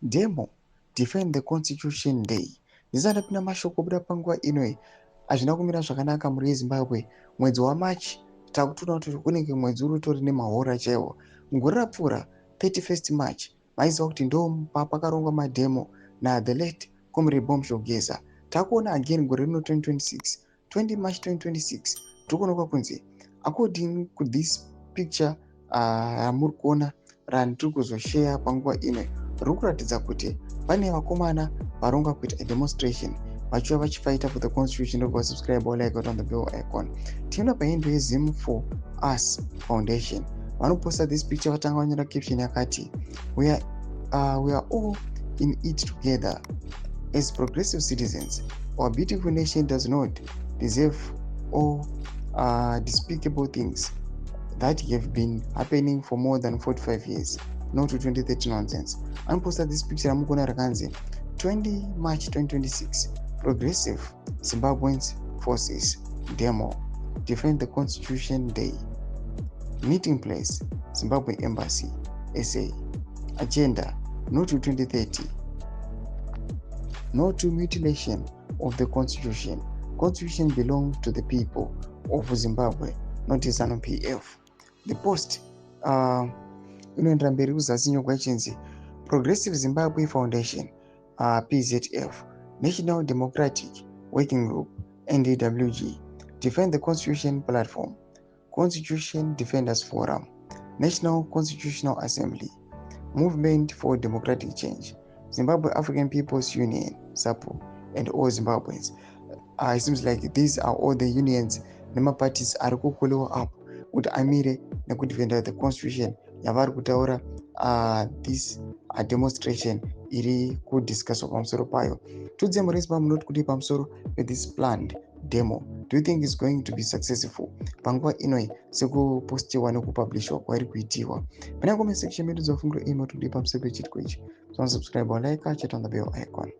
Demo, defend the constitution day. Ndisati pina mashoko buda panguva inoi hazvina kumira zvakanaka muri yeZimbabwe. Mwedzi waMarch takutoona kuti kunenge mwedzi utori nemahora chaiwo. Mugore rapfuura 31st March maiziva kuti ndo pakarongwa madhemo the late Comrade Bombshell Geza. Takuona again gore rino 2026 20 March 2026 tikuonekwa kunzi according to this picture ramuri kuona randiri kuzoshare panguva inoi riri kuratidza kuti pane vakomana varonga kuita a demonstration vachiva vachifighta for the constitution. Of course, subscribe or like it on the bell icon. Tinoona paendo yeZim for Us Foundation vanoposta this picture vatanga vanyora caption yakati we are all in it together as progressive citizens. Our beautiful nation does not deserve all despicable things that have been happening for more than 45 years. Not to 2030 nonsense. Anoposta this picture amukona rakanzi 20 March 2026 Progressive Zimbabweans Forces Demo, Defend the Constitution Day. Meeting place, Zimbabwe Embassy, SA. Agenda, no to 2030. No to mutilation of the Constitution. Constitution belongs to the people of Zimbabwe, not the ZANU-PF. The post inoendera mberi kuzasi nyogwa ichinzi Progressive Zimbabwe Foundation, PZF, National Democratic Working Group, NDWG, Defend the Constitution Platform, Constitution Defenders Forum, National Constitutional Assembly, Movement for Democratic Change, Zimbabwe African People's Union, ZAPU, and all Zimbabweans. It seems like these are all the unions nema parties ari kukolewa up kuti amire nekudefenda the constitution yavari kutaura this demonstration iri kudiscusswa pamusoro payo. Tudze murespa munoti kuti pamusoro this planned demo, do you think is going to be successful panguva inoi sekupostiwa nekupublishwa kwairi kuitiwa? Pana comment section medu dzofungiro imo tudi pamusoro pechitiko ichi. So subscribe or like, chat on the bell icon.